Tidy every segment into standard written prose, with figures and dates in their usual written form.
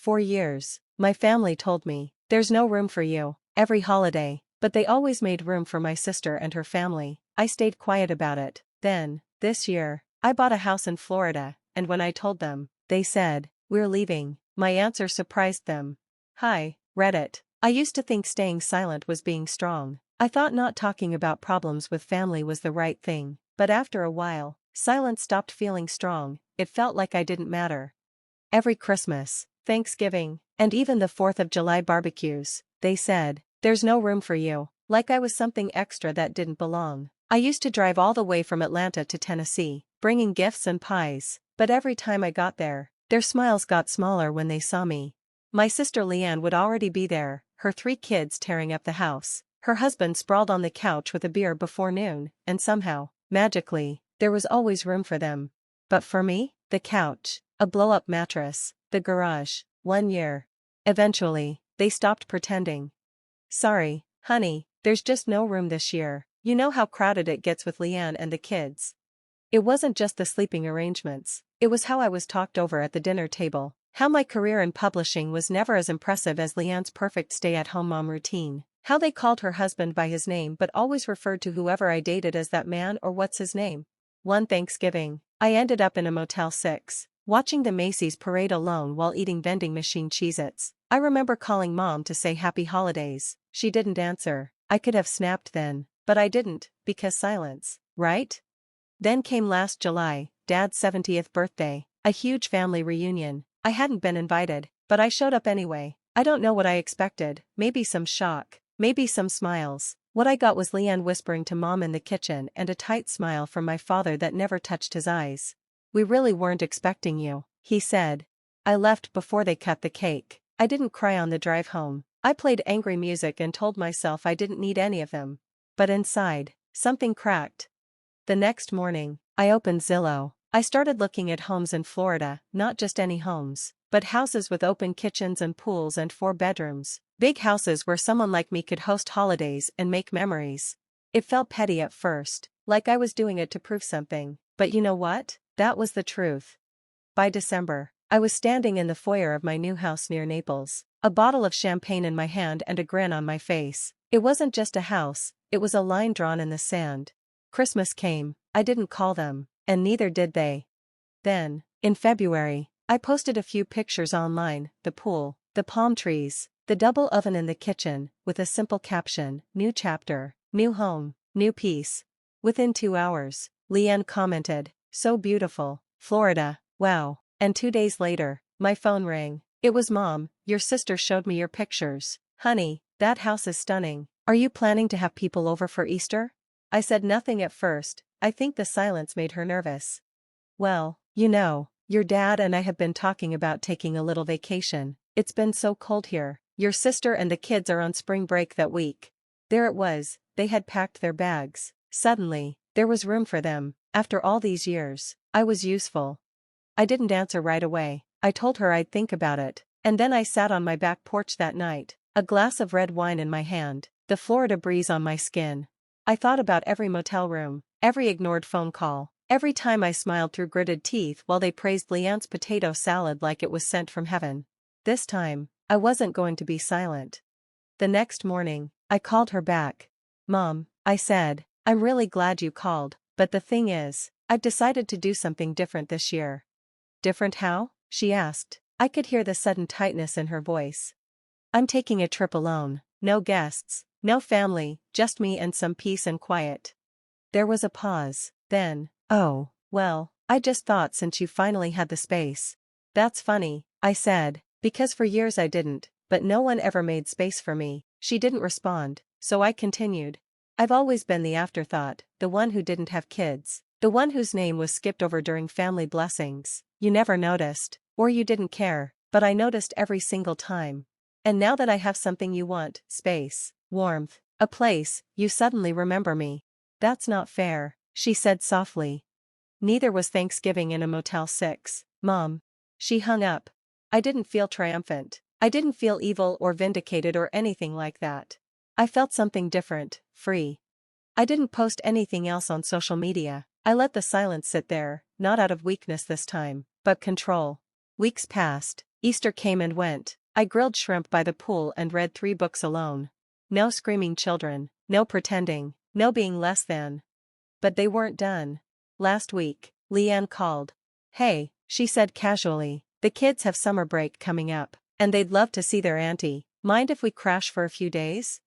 For years, my family told me, there's no room for you, every holiday, but they always made room for my sister and her family. I stayed quiet about it. Then, this year, I bought a house in Florida, and when I told them, they said, we're leaving. My answer surprised them. Hi, Reddit. I used to think staying silent was being strong. I thought not talking about problems with family was the right thing, but after a while, silence stopped feeling strong. It felt like I didn't matter. Every Christmas, Thanksgiving, and even the 4th of July barbecues, they said, there's no room for you, like I was something extra that didn't belong. I used to drive all the way from Atlanta to Tennessee, bringing gifts and pies, but every time I got there, their smiles got smaller when they saw me. My sister Leanne would already be there, her 3 kids tearing up the house, her husband sprawled on the couch with a beer before noon, and somehow, magically, there was always room for them. But for me, the couch, a blow-up mattress, the garage, 1 year. Eventually, they stopped pretending. Sorry, honey, there's just no room this year. You know how crowded it gets with Leanne and the kids. It wasn't just the sleeping arrangements, it was how I was talked over at the dinner table, how my career in publishing was never as impressive as Leanne's perfect stay-at-home mom routine, how they called her husband by his name but always referred to whoever I dated as that man or what's his name. One Thanksgiving, I ended up in a Motel 6, watching the Macy's parade alone while eating vending machine Cheez-Its. I remember calling Mom to say happy holidays. She didn't answer. I could have snapped then, but I didn't, because silence, right? Then came last July, Dad's 70th birthday, a huge family reunion. I hadn't been invited, but I showed up anyway. I don't know what I expected, maybe some shock, maybe some smiles. What I got was Leanne whispering to Mom in the kitchen and a tight smile from my father that never touched his eyes. We really weren't expecting you, he said. I left before they cut the cake. I didn't cry on the drive home. I played angry music and told myself I didn't need any of them. But inside, something cracked. The next morning, I opened Zillow. I started looking at homes in Florida, not just any homes, but houses with open kitchens and pools and 4 bedrooms. Big houses where someone like me could host holidays and make memories. It felt petty at first, like I was doing it to prove something, but you know what? That was the truth. By December, I was standing in the foyer of my new house near Naples, a bottle of champagne in my hand and a grin on my face. It wasn't just a house, it was a line drawn in the sand. Christmas came, I didn't call them, and neither did they. Then, in February, I posted a few pictures online, the pool, the palm trees, the double oven in the kitchen, with a simple caption, new chapter, new home, new peace. Within 2 hours, Leanne commented, so beautiful, Florida, wow. And 2 days later, my phone rang. It was Mom. Your sister showed me your pictures. Honey, that house is stunning. Are you planning to have people over for Easter? I said nothing at first. I think the silence made her nervous. Well, you know, your dad and I have been talking about taking a little vacation. It's been so cold here. Your sister and the kids are on spring break that week. There it was, they had packed their bags. Suddenly, there was room for them. After all these years, I was useful. I didn't answer right away. I told her I'd think about it, and then I sat on my back porch that night, a glass of red wine in my hand, the Florida breeze on my skin. I thought about every motel room, every ignored phone call, every time I smiled through gritted teeth while they praised Leanne's potato salad like it was sent from heaven. This time, I wasn't going to be silent. The next morning, I called her back. Mom, I said, I'm really glad you called, but the thing is, I've decided to do something different this year. Different how? She asked. I could hear the sudden tightness in her voice. I'm taking a trip alone, no guests, no family, just me and some peace and quiet. There was a pause, then, oh, well, I just thought since you finally had the space. That's funny, I said, because for years I didn't, but no one ever made space for me. She didn't respond, so I continued. I've always been the afterthought, the one who didn't have kids, the one whose name was skipped over during family blessings. You never noticed, or you didn't care, but I noticed every single time. And now that I have something you want, space, warmth, a place, you suddenly remember me. That's not fair, she said softly. Neither was Thanksgiving in a Motel 6, Mom. She hung up. I didn't feel triumphant. I didn't feel evil or vindicated or anything like that. I felt something different, free. I didn't post anything else on social media. I let the silence sit there, not out of weakness this time, but control. Weeks passed, Easter came and went. I grilled shrimp by the pool and read 3 books alone. No screaming children, no pretending, no being less than. But they weren't done. Last week, Leanne called. "Hey," she said casually, "the kids have summer break coming up, and they'd love to see their auntie. Mind if we crash for a few days?"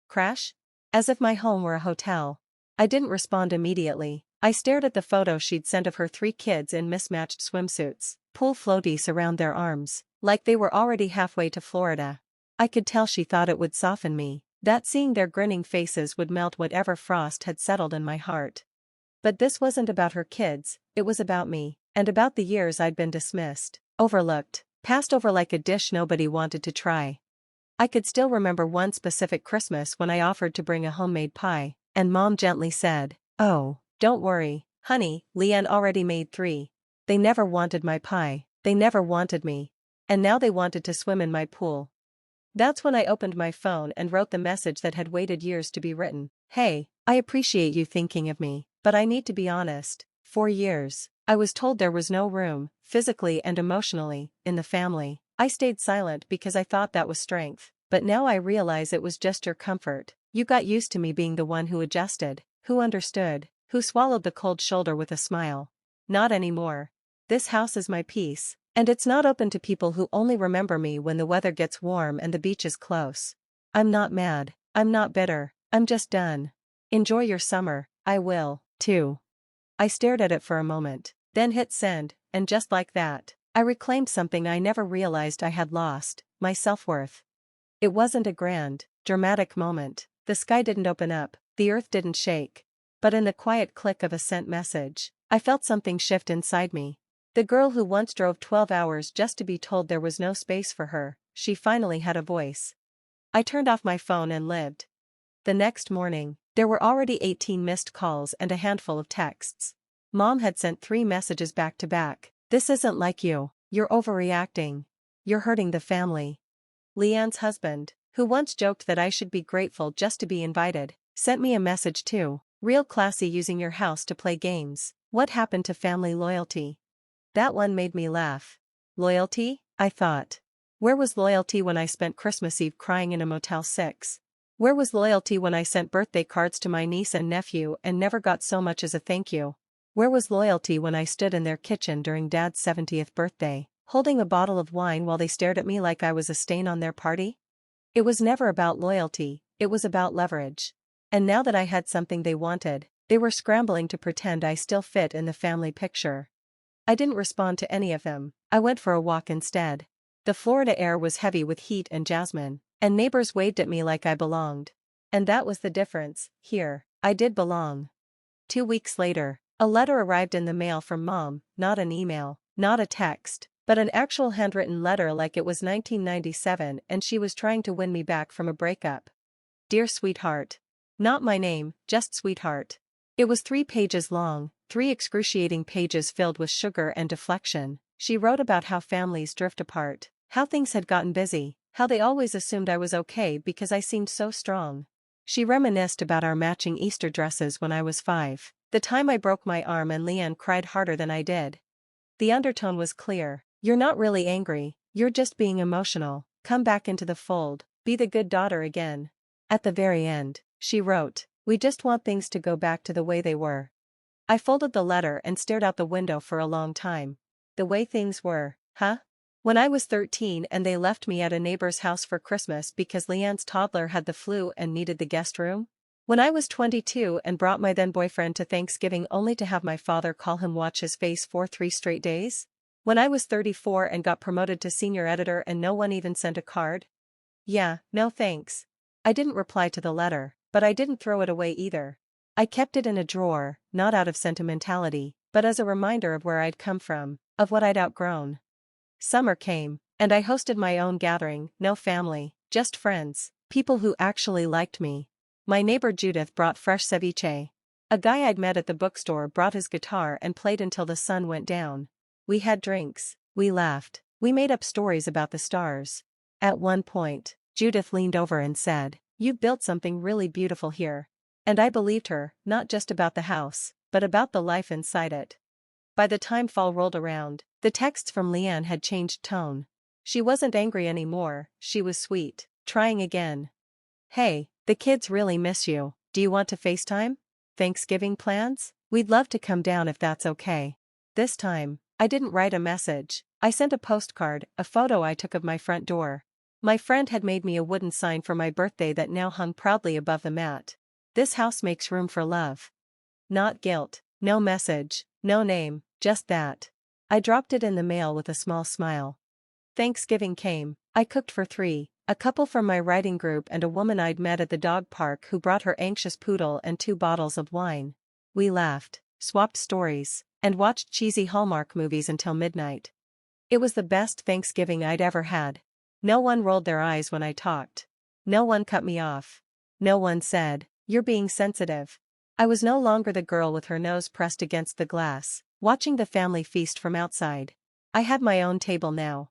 Crash? As if my home were a hotel. I didn't respond immediately. I stared at the photo she'd sent of her 3 kids in mismatched swimsuits, pool floaties around their arms, like they were already halfway to Florida. I could tell she thought it would soften me, that seeing their grinning faces would melt whatever frost had settled in my heart. But this wasn't about her kids, it was about me, and about the years I'd been dismissed, overlooked, passed over like a dish nobody wanted to try. I could still remember one specific Christmas when I offered to bring a homemade pie, and Mom gently said, "Oh, don't worry, honey, Leanne already made 3. They never wanted my pie, they never wanted me. And now they wanted to swim in my pool." That's when I opened my phone and wrote the message that had waited years to be written. "Hey, I appreciate you thinking of me, but I need to be honest. For years, I was told there was no room, physically and emotionally, in the family. I stayed silent because I thought that was strength, but now I realize it was just your comfort. You got used to me being the one who adjusted, who understood, who swallowed the cold shoulder with a smile. Not anymore. This house is my peace, and it's not open to people who only remember me when the weather gets warm and the beach is close. I'm not mad, I'm not bitter, I'm just done. Enjoy your summer, I will, too." I stared at it for a moment, then hit send, and just like that, I reclaimed something I never realized I had lost, my self-worth. It wasn't a grand, dramatic moment, the sky didn't open up, the earth didn't shake. But in the quiet click of a sent message, I felt something shift inside me. The girl who once drove 12 hours just to be told there was no space for her, she finally had a voice. I turned off my phone and lived. The next morning, there were already 18 missed calls and a handful of texts. Mom had sent 3 messages back to back. "This isn't like you, you're overreacting. You're hurting the family." Leanne's husband, who once joked that I should be grateful just to be invited, sent me a message too. "Real classy using your house to play games. What happened to family loyalty?" That one made me laugh. Loyalty? I thought. Where was loyalty when I spent Christmas Eve crying in a Motel 6? Where was loyalty when I sent birthday cards to my niece and nephew and never got so much as a thank you? Where was loyalty when I stood in their kitchen during Dad's 70th birthday, holding a bottle of wine while they stared at me like I was a stain on their party? It was never about loyalty, it was about leverage. And now that I had something they wanted, they were scrambling to pretend I still fit in the family picture. I didn't respond to any of them, I went for a walk instead. The Florida air was heavy with heat and jasmine, and neighbors waved at me like I belonged. And that was the difference, here, I did belong. 2 weeks later, a letter arrived in the mail from Mom, not an email, not a text, but an actual handwritten letter like it was 1997 and she was trying to win me back from a breakup. "Dear sweetheart." Not my name, just sweetheart. It was 3 pages long, 3 excruciating pages filled with sugar and deflection. She wrote about how families drift apart, how things had gotten busy, how they always assumed I was okay because I seemed so strong. She reminisced about our matching Easter dresses when I was 5, the time I broke my arm and Leanne cried harder than I did. The undertone was clear. "You're not really angry, you're just being emotional. Come back into the fold, be the good daughter again." At the very end, she wrote, "We just want things to go back to the way they were." I folded the letter and stared out the window for a long time. The way things were, huh? When I was 13 and they left me at a neighbor's house for Christmas because Leanne's toddler had the flu and needed the guest room? When I was 22 and brought my then boyfriend to Thanksgiving only to have my father call him watch his face for 3 straight days? When I was 34 and got promoted to senior editor and no one even sent a card? Yeah, no thanks. I didn't reply to the letter, but I didn't throw it away either. I kept it in a drawer, not out of sentimentality, but as a reminder of where I'd come from, of what I'd outgrown. Summer came, and I hosted my own gathering, no family, just friends, people who actually liked me. My neighbor Judith brought fresh ceviche. A guy I'd met at the bookstore brought his guitar and played until the sun went down. We had drinks, we laughed, we made up stories about the stars. At one point, Judith leaned over and said, "You've built something really beautiful here." And I believed her, not just about the house, but about the life inside it. By the time fall rolled around, the texts from Leanne had changed tone. She wasn't angry anymore, she was sweet. Trying again. Hey, the kids really miss you. Do you want to FaceTime? Thanksgiving plans? We'd love to come down if that's okay. This time, I didn't write a message. I sent a postcard, a photo I took of my front door. My friend had made me a wooden sign for my birthday that now hung proudly above the mat. This house makes room for love. Not guilt. No message, no name, just that. I dropped it in the mail with a small smile. Thanksgiving came. I cooked for 3, a couple from my writing group and a woman I'd met at the dog park who brought her anxious poodle and 2 bottles of wine. We laughed, swapped stories, and watched cheesy Hallmark movies until midnight. It was the best Thanksgiving I'd ever had. No one rolled their eyes when I talked. No one cut me off. No one said, "You're being sensitive." I was no longer the girl with her nose pressed against the glass, watching the family feast from outside. I had my own table now.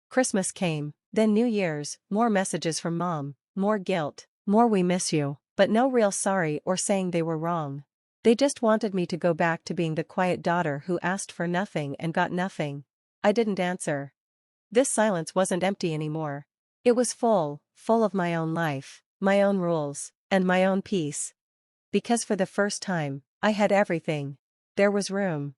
Christmas came, then New Year's, more messages from Mom, more guilt, more "we miss you," but no real sorry or saying they were wrong. They just wanted me to go back to being the quiet daughter who asked for nothing and got nothing. I didn't answer. This silence wasn't empty anymore. It was full of my own life, my own rules, and my own peace. Because for the first time, I had everything. There was room.